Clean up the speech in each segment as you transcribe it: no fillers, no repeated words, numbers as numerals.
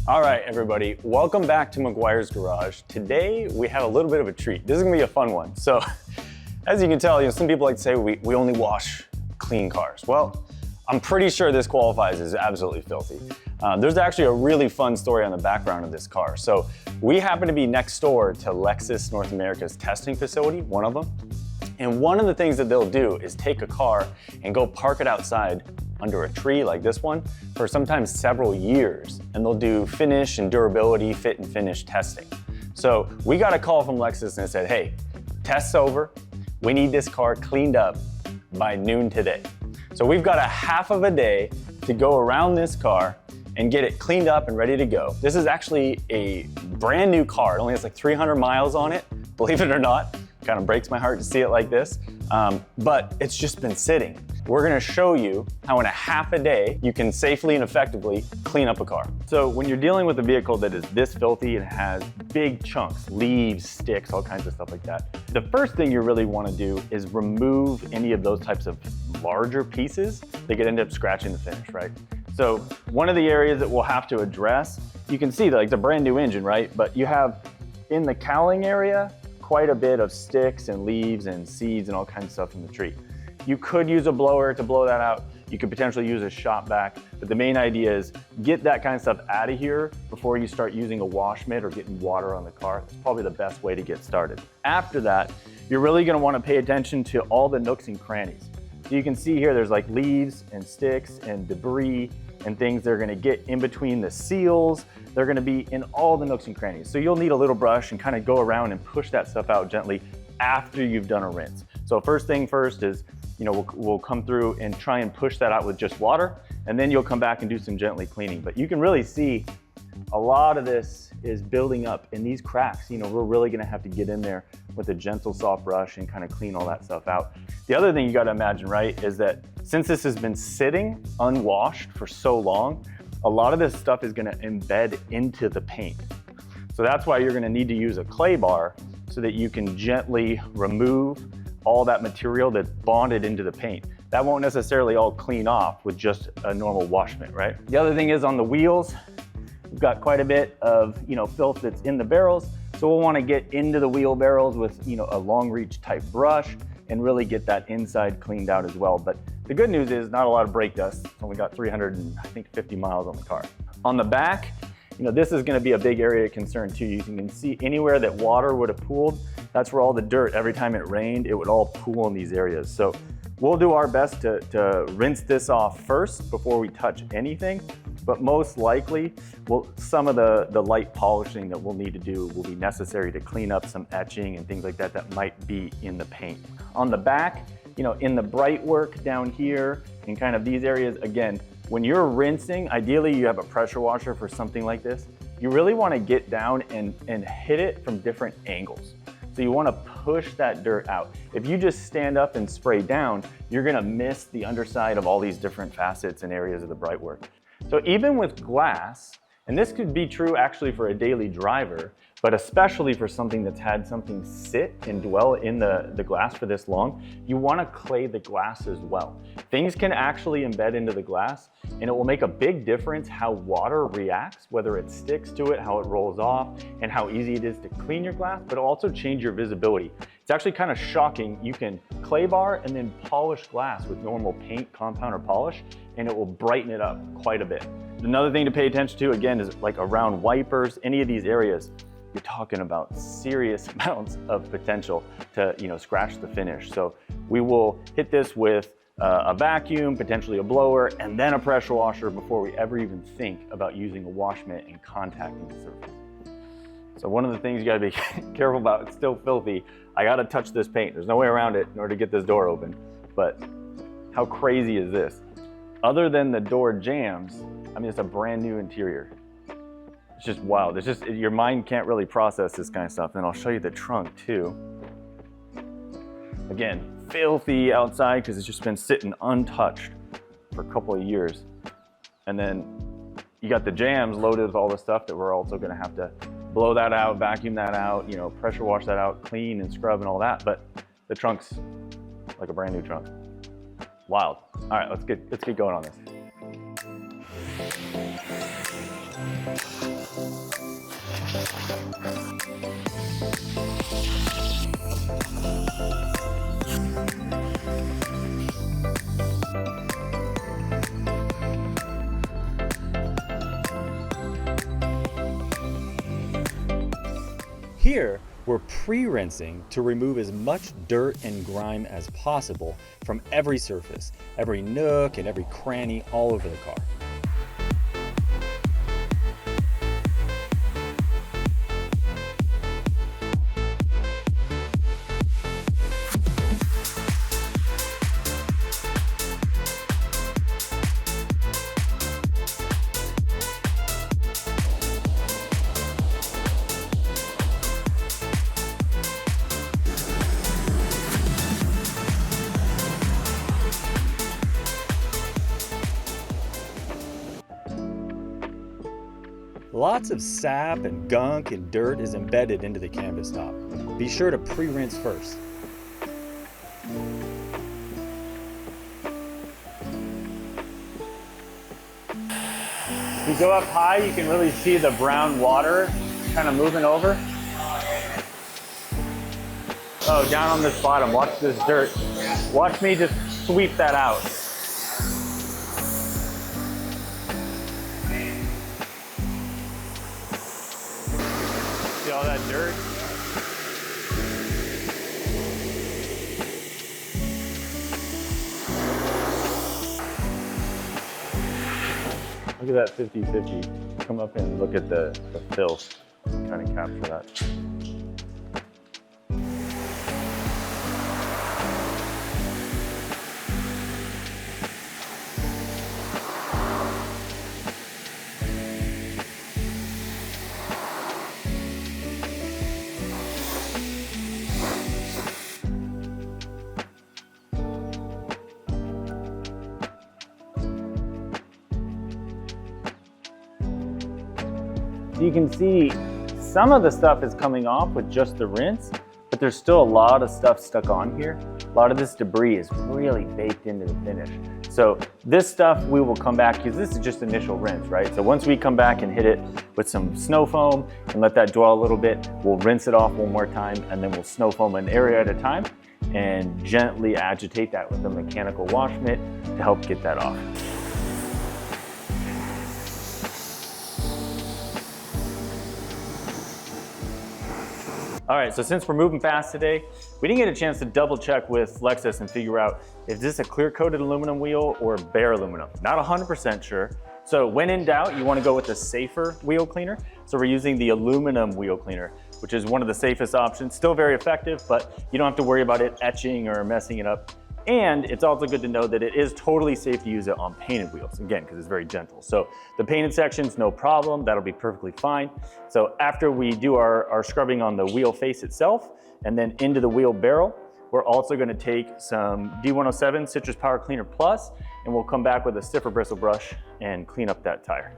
All right, everybody, welcome back to Meguiar's Garage. Today, we have a little bit of a treat. This is gonna be a fun one. So, as you can tell, some people like to say we only wash clean cars. Well, I'm pretty sure this qualifies as absolutely filthy. There's actually a really fun story on the background of this car. So, we happen to be next door to Lexus North America's testing facility, one of them. And one of the things that they'll do is take a car and go park it outside under a tree like this one for sometimes several years. And they'll do finish and durability, fit and finish testing. So we got a call from Lexus and it said, hey, test's over. We need this car cleaned up by noon today. So we've got a half of a day to go around this car and get it cleaned up and ready to go. This is actually a brand new car. It only has like 300 miles on it, believe it or not. Kind of breaks my heart to see it like this, but it's just been sitting. We're gonna show you how in a half a day you can safely and effectively clean up a car. So when you're dealing with a vehicle that is this filthy and has big chunks, leaves, sticks, all kinds of stuff like that, the first thing you really wanna do is remove any of those types of larger pieces that could end up scratching the finish, right? So one of the areas that we'll have to address, you can see that like the brand new engine, right? But you have in the cowling area, quite a bit of sticks and leaves and seeds and all kinds of stuff in the tree. You could use a blower to blow that out. You could potentially use a shop vac, but the main idea is get that kind of stuff out of here before you start using a wash mitt or getting water on the car. It's probably the best way to get started. After that, you're really gonna wanna pay attention to all the nooks and crannies. So you can see here, there's like leaves and sticks and debris and things that are gonna get in between the seals. They're gonna be in all the nooks and crannies. So you'll need a little brush and kind of go around and push that stuff out gently after you've done a rinse. So first thing first is, we'll come through and try and push that out with just water, and then you'll come back and do some gently cleaning. But you can really see a lot of this is building up in these cracks. We're really gonna have to get in there with a gentle, soft brush and kind of clean all that stuff out. The other thing you gotta imagine, right, is that since this has been sitting unwashed for so long, a lot of this stuff is gonna embed into the paint. So that's why you're gonna need to use a clay bar so that you can gently remove all that material that's bonded into the paint. That won't necessarily all clean off with just a normal wash mitt, right? The other thing is on the wheels, we've got quite a bit of filth that's in the barrels. So we'll wanna get into the wheel barrels with a long reach type brush and really get that inside cleaned out as well. But the good news is not a lot of brake dust. It's only got 350 miles on the car. On the back, this is gonna be a big area of concern too. You can see anywhere that water would have pooled, that's where all the dirt, every time it rained, it would all pool in these areas. So we'll do our best to rinse this off first before we touch anything. But most likely, some of the light polishing that we'll need to do will be necessary to clean up some etching and things like that that might be in the paint. On the back, in the bright work down here and kind of these areas, again, when you're rinsing, ideally you have a pressure washer for something like this. You really want to get down and hit it from different angles. So you want to push that dirt out. If you just stand up and spray down, you're going to miss the underside of all these different facets and areas of the bright work. So even with glass, and this could be true actually for a daily driver, but especially for something that's had something sit and dwell in the glass for this long, you want to clay the glass as well. Things can actually embed into the glass, and it will make a big difference how water reacts, whether it sticks to it, how it rolls off, and how easy it is to clean your glass, but it'll also change your visibility. It's actually kind of shocking. You can clay bar and then polish glass with normal paint, compound, or polish, and it will brighten it up quite a bit. Another thing to pay attention to, again, is like around wipers, any of these areas, you're talking about serious amounts of potential to scratch the finish. So we will hit this with a vacuum, potentially a blower, and then a pressure washer before we ever even think about using a wash mitt and contacting the surface. So one of the things you gotta be careful about, it's still filthy. I gotta touch this paint. There's no way around it in order to get this door open. But how crazy is this? Other than the door jams, it's a brand new interior. It's just wild. It's just, your mind can't really process this kind of stuff. And I'll show you the trunk too. Again, filthy outside because it's just been sitting untouched for a couple of years. And then you got the jams loaded with all the stuff that we're also gonna have to blow that out, vacuum that out, pressure wash that out, clean and scrub and all that. But the trunk's like a brand new trunk. Wild. All right, let's get going on this. Here, we're pre-rinsing to remove as much dirt and grime as possible from every surface, every nook and every cranny all over the car. Lots of sap and gunk and dirt is embedded into the canvas top. Be sure to pre-rinse first. If you go up high, you can really see the brown water kind of moving over. Oh, down on this bottom, watch this dirt. Watch me just sweep that out. See all that dirt? Look at that 50-50. Come up and look at the filth. Kind of capture that. You can see some of the stuff is coming off with just the rinse, but there's still a lot of stuff stuck on here. A lot of this debris is really baked into the finish. So this stuff we will come back, because this is just initial rinse, right? So once we come back and hit it with some snow foam and let that dwell a little bit, we'll rinse it off one more time, and then we'll snow foam an area at a time and gently agitate that with a mechanical wash mitt to help get that off. All right, so since we're moving fast today, we didn't get a chance to double check with Lexus and figure out if this is a clear coated aluminum wheel or bare aluminum. Not 100% sure. So when in doubt, you wanna go with the safer wheel cleaner. So we're using the aluminum wheel cleaner, which is one of the safest options. Still very effective, but you don't have to worry about it etching or messing it up. And it's also good to know that it is totally safe to use it on painted wheels, again, because it's very gentle. So the painted sections, no problem, that'll be perfectly fine. So after we do our scrubbing on the wheel face itself and then into the wheel barrel, we're also gonna take some D107 Citrus Power Cleaner Plus, and we'll come back with a stiffer bristle brush and clean up that tire.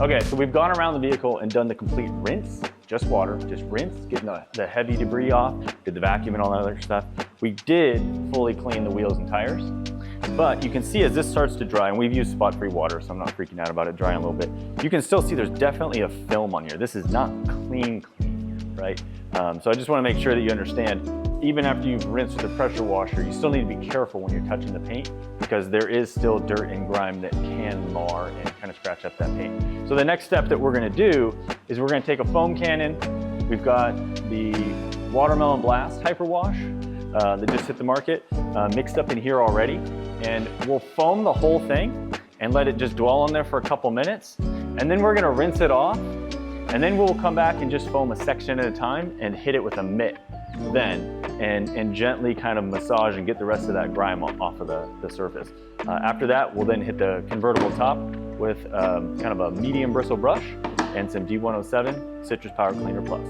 Okay, so we've gone around the vehicle and done the complete rinse, just water, just rinse, getting the heavy debris off, did the vacuum and all that other stuff. We did fully clean the wheels and tires, but you can see as this starts to dry, and we've used spot-free water, so I'm not freaking out about it drying a little bit. You can still see there's definitely a film on here. This is not clean, right? So I just wanna make sure that you understand, even after you've rinsed with a pressure washer, you still need to be careful when you're touching the paint, because there is still dirt and grime that can mar and kind of scratch up that paint. So the next step that we're gonna do is we're gonna take a foam cannon. We've got the Watermelon Blast Hyper Wash that just hit the market, mixed up in here already. And we'll foam the whole thing and let it just dwell on there for a couple minutes. And then we're gonna rinse it off. And then we'll come back and just foam a section at a time and hit it with a mitt then, and gently kind of massage and get the rest of that grime off of the surface. After that, we'll then hit the convertible top with kind of a medium bristle brush and some D107 Citrus Power Cleaner Plus.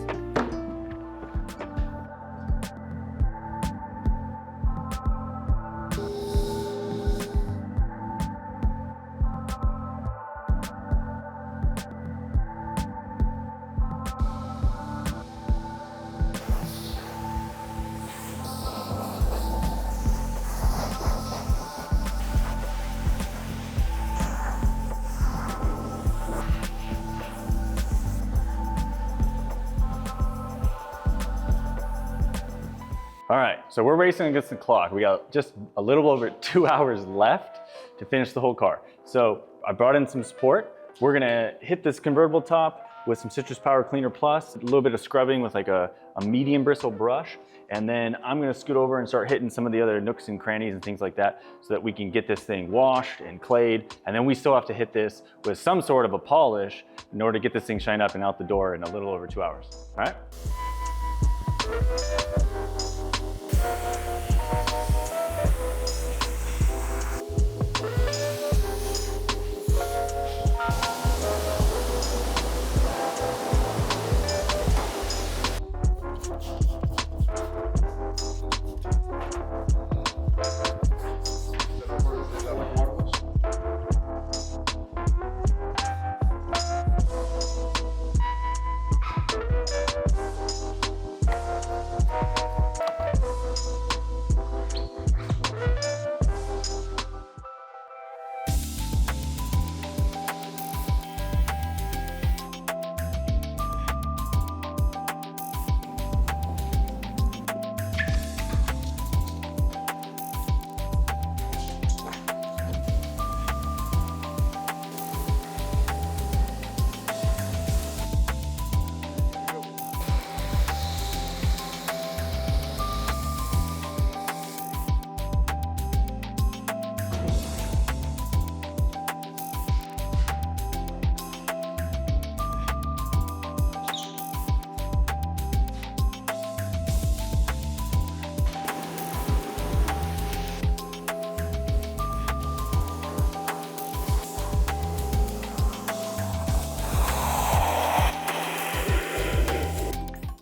All right, so we're racing against the clock. We got just a little over 2 hours left to finish the whole car. So I brought in some support. We're gonna hit this convertible top with some Citrus Power Cleaner Plus, a little bit of scrubbing with like a medium bristle brush. And then I'm gonna scoot over and start hitting some of the other nooks and crannies and things like that so that we can get this thing washed and clayed. And then we still have to hit this with some sort of a polish in order to get this thing shined up and out the door in a little over 2 hours, all right?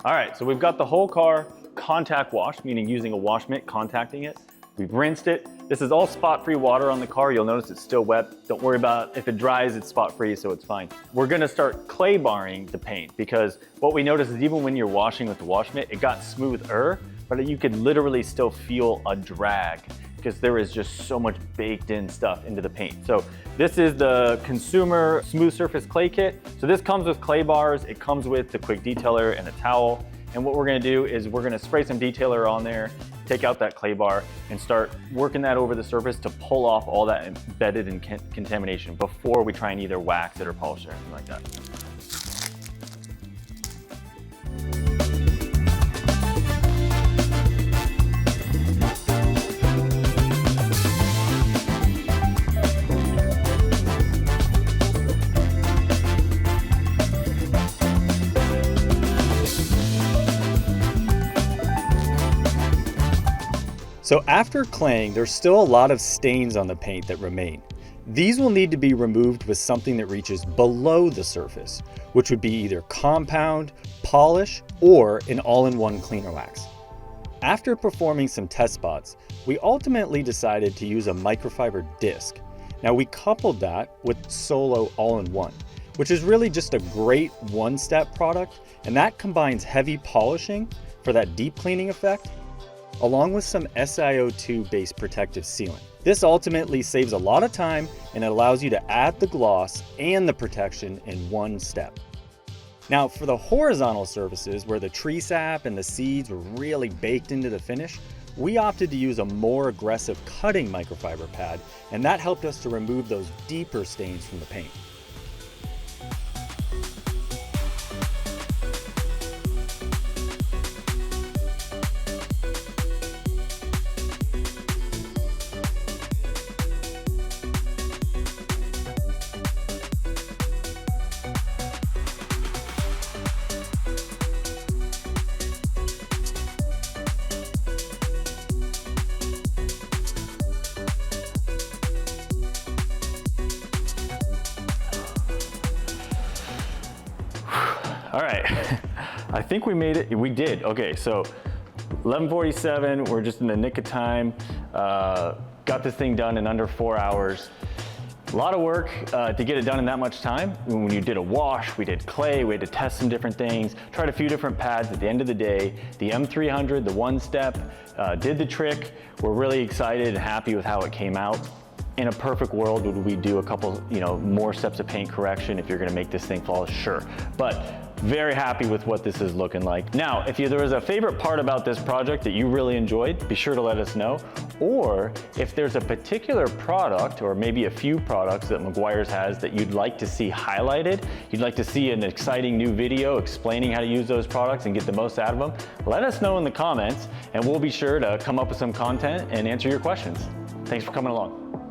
All right, so we've got the whole car contact washed, meaning using a wash mitt, contacting it. We've rinsed it. This is all spot-free water on the car. You'll notice it's still wet. Don't worry about if it dries, it's spot-free, so it's fine. We're gonna start clay barring the paint because what we noticed is even when you're washing with the wash mitt, it got smoother, but you could literally still feel a drag because there is just so much baked in stuff into the paint. So this is the Consumer Smooth Surface Clay Kit. So this comes with clay bars, it comes with the quick detailer and a towel. And what we're gonna do is we're gonna spray some detailer on there, take out that clay bar and start working that over the surface to pull off all that embedded in contamination before we try and either wax it or polish it or anything like that. So after claying, there's still a lot of stains on the paint that remain. These will need to be removed with something that reaches below the surface, which would be either compound, polish, or an all-in-one cleaner wax. After performing some test spots, we ultimately decided to use a microfiber disc. Now we coupled that with Solo All-in-One, which is really just a great one-step product, and that combines heavy polishing for that deep cleaning effect, along with some SiO2 based protective sealant. This ultimately saves a lot of time and it allows you to add the gloss and the protection in one step. Now for the horizontal surfaces where the tree sap and the seeds were really baked into the finish, we opted to use a more aggressive cutting microfiber pad, and that helped us to remove those deeper stains from the paint. All right, I think we made it. We did. Okay, so 11:47. We're just in the nick of time. Got this thing done in under 4 hours. A lot of work to get it done in that much time. When you did a wash, we did clay, we had to test some different things, tried a few different pads. At the end of the day, the M300, the one step, did the trick. We're really excited and happy with how it came out. In a perfect world, would we do a couple, more steps of paint correction if you're gonna make this thing flawless? Sure. But Very happy with what this is looking like. Now, if there was a favorite part about this project that you really enjoyed, be sure to let us know. Or if there's a particular product or maybe a few products that Meguiar's has that you'd like to see highlighted, you'd like to see an exciting new video explaining how to use those products and get the most out of them, let us know in the comments and we'll be sure to come up with some content and answer your questions. Thanks for coming along.